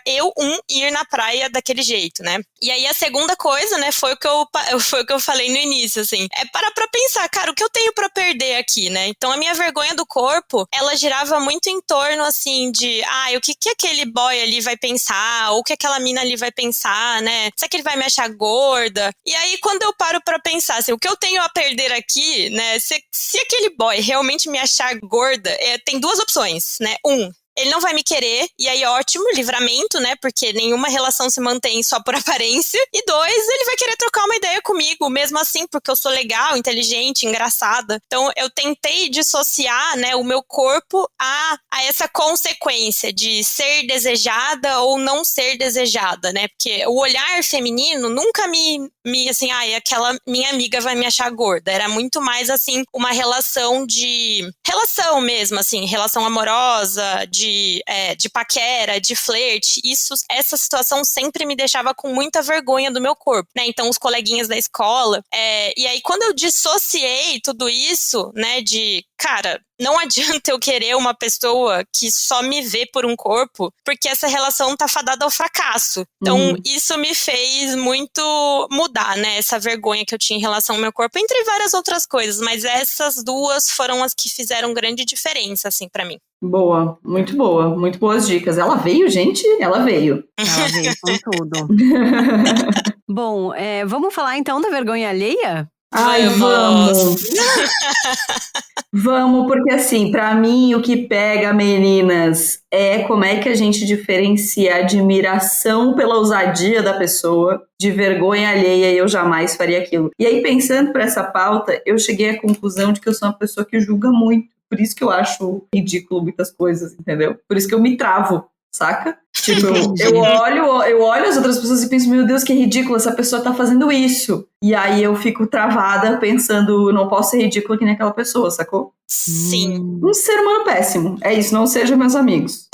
ir na praia daquele jeito, né? E aí a segunda coisa, né, foi o que eu falei no início, assim, é parar pra pensar, cara, o que eu tenho pra perder aqui, né? Então a minha vergonha do corpo, ela girava muito em torno, assim, de, o que aquele boy ali vai pensar, ou o que aquela mina ali vai pensar, né? Será que ele vai me achar gorda? E aí quando eu paro pra pensar, assim, o que eu tenho a perder aqui, né, se aquele boy realmente me achar gorda, tem 2 opções, né? Ele não vai me querer, e aí ótimo, livramento, né, porque nenhuma relação se mantém só por aparência. E 2, ele vai querer trocar uma ideia comigo, mesmo assim, porque eu sou legal, inteligente, engraçada. Então eu tentei dissociar, né, o meu corpo a essa consequência de ser desejada ou não ser desejada, né, porque o olhar feminino nunca me assim, aquela minha amiga vai me achar gorda. Era muito mais, assim, uma relação mesmo, assim, relação amorosa, de paquera, de flerte. Essa situação sempre me deixava com muita vergonha do meu corpo, né? Então, os coleguinhas da escola. E aí, quando eu dissociei tudo isso, né, cara, não adianta eu querer uma pessoa que só me vê por um corpo, porque essa relação tá fadada ao fracasso. Então, isso me fez muito mudar, né, essa vergonha que eu tinha em relação ao meu corpo, entre várias outras coisas, mas essas 2 foram as que fizeram grande diferença, assim, pra mim. Boa, muito boas dicas. Ela veio, gente? Ela veio. Ela veio com tudo. Bom, vamos falar então da vergonha alheia? Ai, vamos! Vamos, porque assim, pra mim o que pega, meninas, é como é que a gente diferencia admiração pela ousadia da pessoa de vergonha alheia e eu jamais faria aquilo. E aí, pensando pra essa pauta, eu cheguei à conclusão de que eu sou uma pessoa que julga muito. Por isso que eu acho ridículo muitas coisas, entendeu? Por isso que eu me travo, saca? Tipo, eu olho as outras pessoas e penso, meu Deus, que ridículo, essa pessoa tá fazendo isso. E aí eu fico travada pensando, não posso ser ridícula que nem aquela pessoa, sacou? Sim. Um ser humano péssimo. É isso, não sejam meus amigos.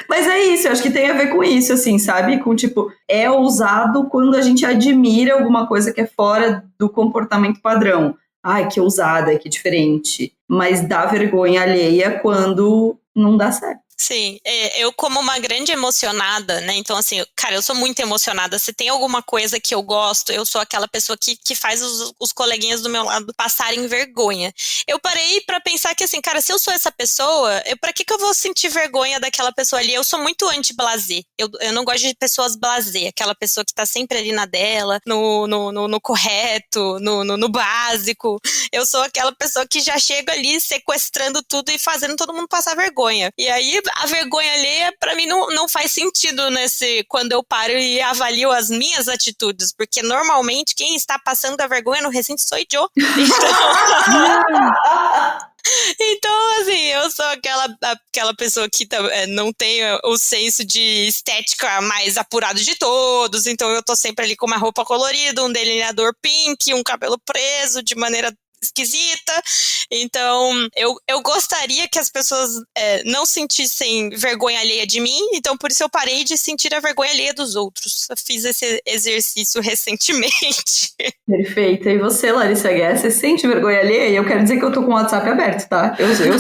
Mas é isso, eu acho que tem a ver com isso, assim, sabe? Com, tipo, é ousado quando a gente admira alguma coisa que é fora do comportamento padrão. Ai, que ousada, que diferente. Mas dá vergonha alheia quando não dá certo. Sim, eu como uma grande emocionada, né, então assim, cara, eu sou muito emocionada, se tem alguma coisa que eu gosto, eu sou aquela pessoa que faz os coleguinhas do meu lado passarem vergonha. Eu parei pra pensar que assim, cara, se eu sou essa pessoa, pra que eu vou sentir vergonha daquela pessoa ali? Eu sou muito anti-blasé, eu não gosto de pessoas blasé, aquela pessoa que tá sempre ali na dela, no correto, no básico. Eu sou aquela pessoa que já chega ali sequestrando tudo e fazendo todo mundo passar vergonha. E aí a vergonha alheia, pra mim, não faz sentido quando eu paro e avalio as minhas atitudes, porque normalmente quem está passando a vergonha no recinto sou eu. Então... Então, assim, eu sou aquela pessoa que não tem o senso de estética mais apurado de todos, então eu tô sempre ali com uma roupa colorida, um delineador pink, um cabelo preso de maneira esquisita. Então, eu gostaria que as pessoas não sentissem vergonha alheia de mim, então por isso eu parei de sentir a vergonha alheia dos outros. Eu fiz esse exercício recentemente. Perfeito. E você, Larissa Guerra, você sente vergonha alheia? Eu quero dizer que eu tô com o WhatsApp aberto, tá? Eu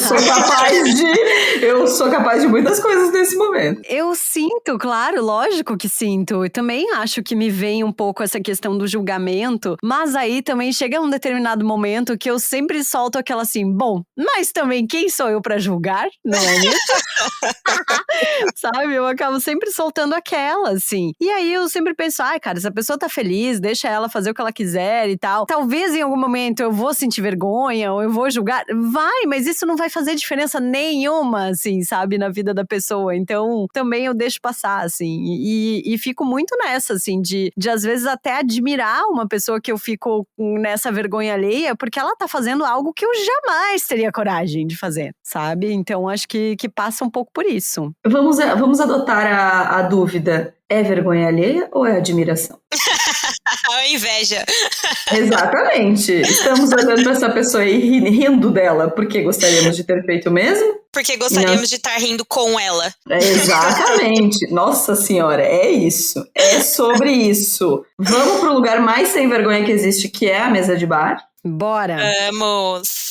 sou capaz de muitas coisas nesse momento. Eu sinto, claro, lógico que sinto. E também acho que me vem um pouco essa questão do julgamento, mas aí também chega um determinado momento que eu sempre solto aquela assim, bom, mas também quem sou eu pra julgar, não é mesmo? Sabe, eu acabo sempre soltando aquela, assim. E aí eu sempre penso, ai, cara, se a pessoa tá feliz, deixa ela fazer o que ela quiser e tal. Talvez em algum momento eu vou sentir vergonha ou eu vou julgar. Vai, mas isso não vai fazer diferença nenhuma, assim, sabe, na vida da pessoa. Então, também eu deixo passar, assim. E fico muito nessa, assim, de às vezes até admirar uma pessoa que eu fico nessa vergonha alheia, porque ela tá fazendo algo que eu jamais teria coragem de fazer, sabe? Então, acho que passa um pouco por isso. Vamos adotar a dúvida. É vergonha alheia ou é admiração? A inveja. Exatamente. Estamos olhando para essa pessoa aí rindo dela porque gostaríamos de ter feito o mesmo? Porque gostaríamos de estar rindo com ela. Exatamente. Nossa senhora, é isso. É sobre isso. Vamos para o lugar mais sem vergonha que existe, que é a mesa de bar? Bora! Vamos!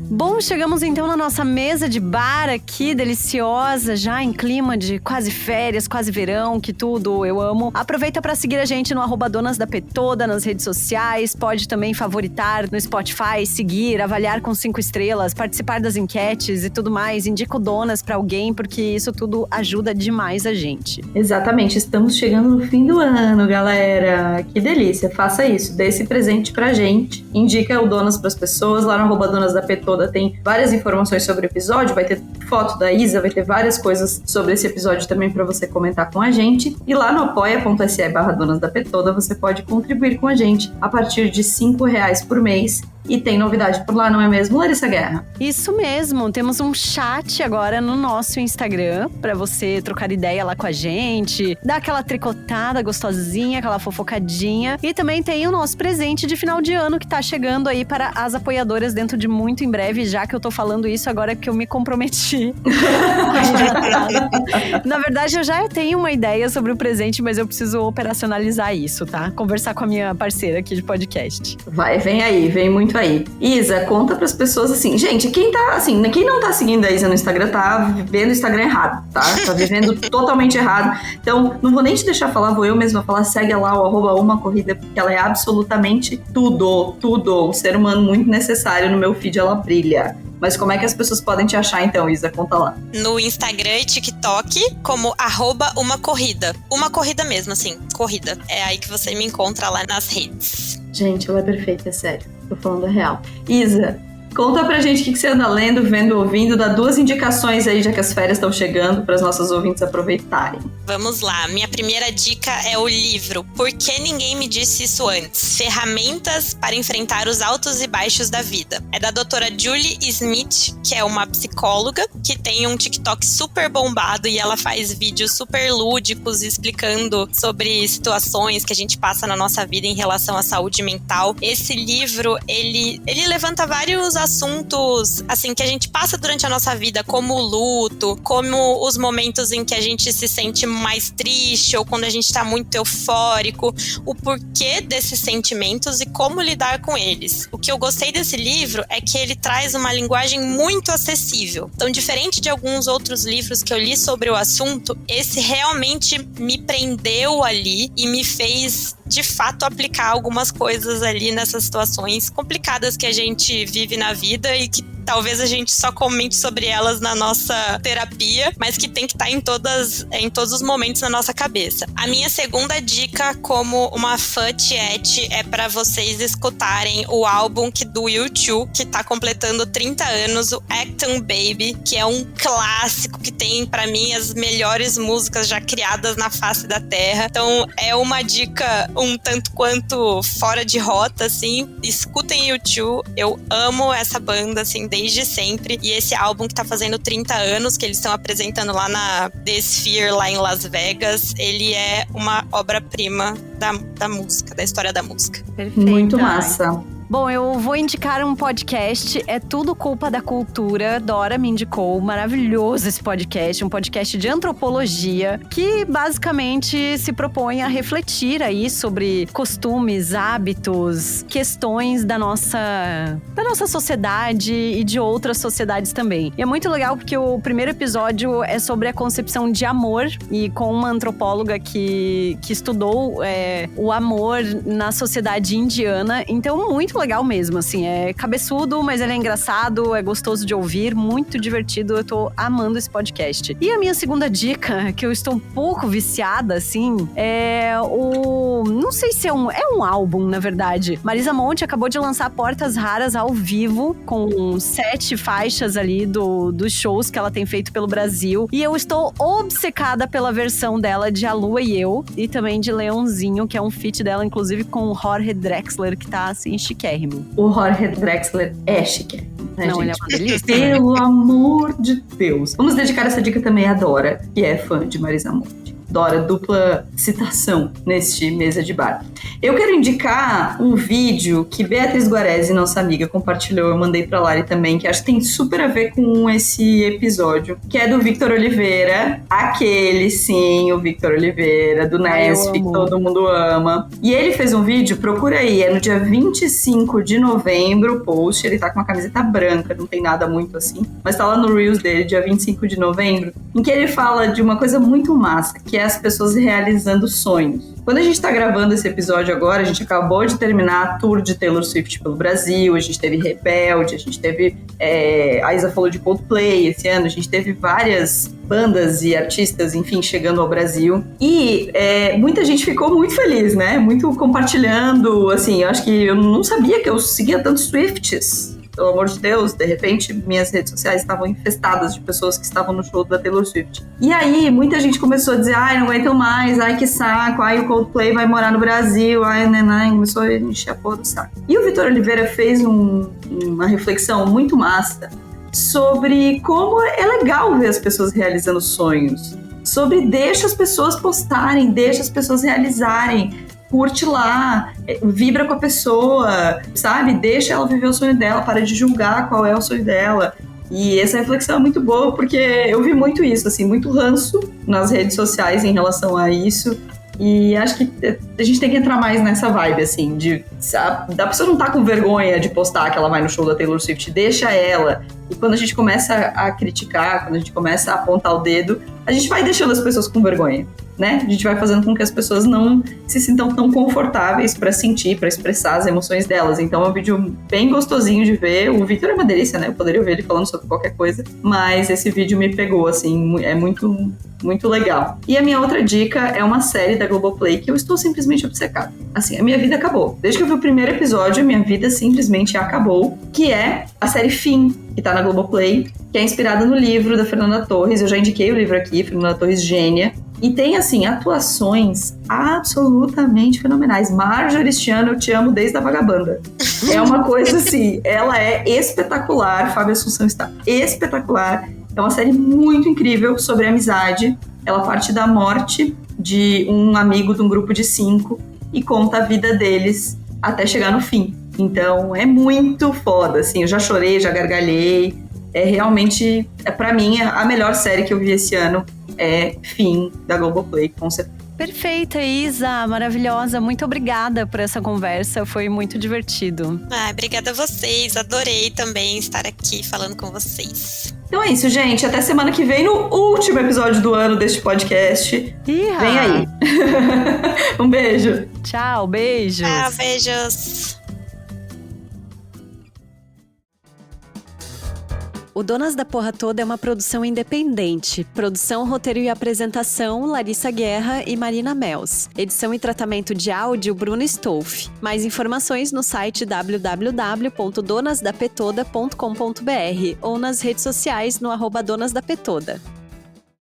Bom, chegamos então na nossa mesa de bar aqui, deliciosa, já em clima de quase férias, quase verão, que tudo, eu amo. Aproveita para seguir a gente no @donasdapetoda nas redes sociais, pode também favoritar no Spotify, seguir, avaliar com 5 estrelas, participar das enquetes e tudo mais. Indica o Donas para alguém, porque isso tudo ajuda demais a gente. Exatamente, estamos chegando no fim do ano, galera. Que delícia, faça isso, dê esse presente pra gente. Indica o Donas pras pessoas, lá no @donasdapetoda tem várias informações sobre o episódio, vai ter foto da Isa, vai ter várias coisas sobre esse episódio também para você comentar com a gente. E lá no apoia.se/donasdapetoda você pode contribuir com a gente a partir de R$5 por mês. E tem novidade por lá, não é mesmo, Larissa Guerra? Isso mesmo, temos um chat agora no nosso Instagram para você trocar ideia lá com a gente, dar aquela tricotada gostosinha, aquela fofocadinha. E também tem o nosso presente de final de ano que tá chegando aí para as apoiadoras dentro de muito em breve, já que eu tô falando isso agora que eu me comprometi. Na verdade, eu já tenho uma ideia sobre o presente, mas eu preciso operacionalizar isso, tá? Conversar com a minha parceira aqui de podcast. Vai, vem aí, vem muito aí. Isa, conta pras pessoas assim, gente, quem não tá seguindo a Isa no Instagram tá vivendo o Instagram errado, tá? Tá vivendo totalmente errado. Então, não vou nem te deixar falar, vou eu mesma falar, segue lá o @umacorrida, porque ela é absolutamente tudo. Um ser humano muito necessário no meu feed, ela brilha. Mas como é que as pessoas podem te achar então, Isa? Conta lá. No Instagram e TikTok, como @umacorrida. Uma corrida mesmo, assim, corrida. É aí que você me encontra lá nas redes. Gente, ela é perfeita, é sério. Tô falando a real. Isa, conta pra gente o que você anda lendo, vendo, ouvindo. Dá 2 indicações aí, já que as férias estão chegando, para as nossas ouvintes aproveitarem. Vamos lá. Minha primeira dica é o livro Por que Ninguém Me Disse Isso Antes? Ferramentas para enfrentar os altos e baixos da vida. É da doutora Julie Smith, que é uma psicóloga, que tem um TikTok super bombado e ela faz vídeos super lúdicos explicando sobre situações que a gente passa na nossa vida em relação à saúde mental. Esse livro, ele levanta vários assuntos, assim, que a gente passa durante a nossa vida, como o luto, como os momentos em que a gente se sente mais triste ou quando a gente tá muito eufórico, o porquê desses sentimentos e como lidar com eles. O que eu gostei desse livro é que ele traz uma linguagem muito acessível. Então, diferente de alguns outros livros que eu li sobre o assunto, esse realmente me prendeu ali e me fez, de fato, aplicar algumas coisas ali nessas situações complicadas que a gente vive na vida e que talvez a gente só comente sobre elas na nossa terapia, mas que tem que estar em todos os momentos na nossa cabeça. A minha segunda dica, como uma fã tiete, é para vocês escutarem o álbum do U2, que tá completando 30 anos, o Achtung Baby, que é um clássico que tem, para mim, as melhores músicas já criadas na face da Terra. Então, é uma dica um tanto quanto fora de rota, assim. Escutem U2, eu amo essa banda, assim, desde sempre. E esse álbum que tá fazendo 30 anos, que eles estão apresentando lá na The Sphere, lá em Las Vegas, ele é uma obra-prima da música, da história da música. Perfeito. Muito massa. Bom, eu vou indicar um podcast, É Tudo Culpa da Cultura, Dora me indicou, maravilhoso esse podcast, um podcast de antropologia, que basicamente se propõe a refletir aí sobre costumes, hábitos, questões da nossa sociedade e de outras sociedades também. E é muito legal porque o primeiro episódio é sobre a concepção de amor, e com uma antropóloga que estudou o amor na sociedade indiana, então muito legal mesmo, assim, é cabeçudo, mas ele é engraçado, é gostoso de ouvir, muito divertido, eu tô amando esse podcast. E a minha segunda dica, que eu estou um pouco viciada, assim, não sei se é um álbum, na verdade. Marisa Monte acabou de lançar Portas Raras ao vivo, com 7 faixas ali dos shows que ela tem feito pelo Brasil, e eu estou obcecada pela versão dela de A Lua e Eu, e também de Leãozinho, que é um feat dela, inclusive, com o Jorge Drexler, que tá, assim, chiquérrimo. O Jorge Drexler é chique. Né, não, gente? ele é uma delícia. Pelo amor de Deus. Vamos dedicar essa dica também à Dora, que é fã de Marisa Monte. Dora, dupla citação neste Mesa de Bar. Eu quero indicar um vídeo que Beatriz Guarese, nossa amiga, compartilhou. Eu mandei pra Lari também, que acho que tem super a ver com esse episódio, que é do Victor Oliveira. Aquele, sim, o Victor Oliveira, do Nesp, que todo mundo ama. E ele fez um vídeo, procura aí, é no dia 25 de novembro, o post. Ele tá com uma camiseta branca, não tem nada muito assim, mas tá lá no Reels dele, dia 25 de novembro, em que ele fala de uma coisa muito massa, que é as pessoas realizando sonhos. Quando a gente tá gravando esse episódio agora, a gente acabou de terminar a tour de Taylor Swift pelo Brasil, a gente teve Rebelde, a gente teve... a Isa falou de Coldplay esse ano, a gente teve várias bandas e artistas, enfim, chegando ao Brasil. E muita gente ficou muito feliz, né? Muito compartilhando, assim, eu acho que eu não sabia que eu seguia tantos Swifties. Pelo amor de Deus, de repente, minhas redes sociais estavam infestadas de pessoas que estavam no show da Taylor Swift. E aí, muita gente começou a dizer, ai, não aguento mais, ai, que saco, ai, o Coldplay vai morar no Brasil, ai, neném, começou a encher a porra do saco. E o Victor Oliveira fez uma reflexão muito massa sobre como é legal ver as pessoas realizando sonhos, sobre deixa as pessoas postarem, deixa as pessoas realizarem, curte lá, vibra com a pessoa, sabe? Deixa ela viver o sonho dela, para de julgar qual é o sonho dela. E essa reflexão é muito boa, porque eu vi muito isso, assim, muito ranço nas redes sociais em relação a isso. E acho que a gente tem que entrar mais nessa vibe, assim, da pessoa não tá com vergonha de postar que ela vai no show da Taylor Swift, deixa ela. E quando a gente começa a criticar, quando a gente começa a apontar o dedo, a gente vai deixando as pessoas com vergonha, né? A gente vai fazendo com que as pessoas não se sintam tão confortáveis para sentir, para expressar as emoções delas. Então é um vídeo bem gostosinho de ver. O Victor é uma delícia, né? Eu poderia ver ele falando sobre qualquer coisa, mas esse vídeo me pegou, assim, é muito, muito legal. E a minha outra dica é uma série da Globoplay que eu estou simplesmente obcecada. Assim, a minha vida acabou. Desde que eu vi o primeiro episódio, a minha vida simplesmente acabou, que é a série Fim, que tá na Globoplay, que é inspirada no livro da Fernanda Torres. Eu já indiquei o livro aqui, Fernanda Torres, gênia. E tem, assim, atuações absolutamente fenomenais. Marjorie Este Ano, eu te amo desde a Vagabanda. É uma coisa, assim, ela é espetacular. Fábio Assunção está espetacular. É uma série muito incrível sobre amizade. Ela parte da morte de um amigo de um grupo de 5 e conta a vida deles até chegar no fim. Então, é muito foda, assim. Eu já chorei, já gargalhei. É realmente, pra mim, a melhor série que eu vi esse ano é Fim, da Globoplay, com certeza. Perfeita, Isa, maravilhosa. Muito obrigada por essa conversa, foi muito divertido. Obrigada a vocês, adorei também estar aqui falando com vocês. Então é isso, gente. Até semana que vem no último episódio do ano deste podcast. Iha. Vem aí. Um beijo. Tchau, beijos. Tchau, beijos. O Donas da Porra Toda é uma produção independente. Produção, roteiro e apresentação, Larissa Guerra e Marina Mels. Edição e tratamento de áudio, Bruno Stolf. Mais informações no site www.donasdapetoda.com.br ou nas redes sociais no @donasdapetoda.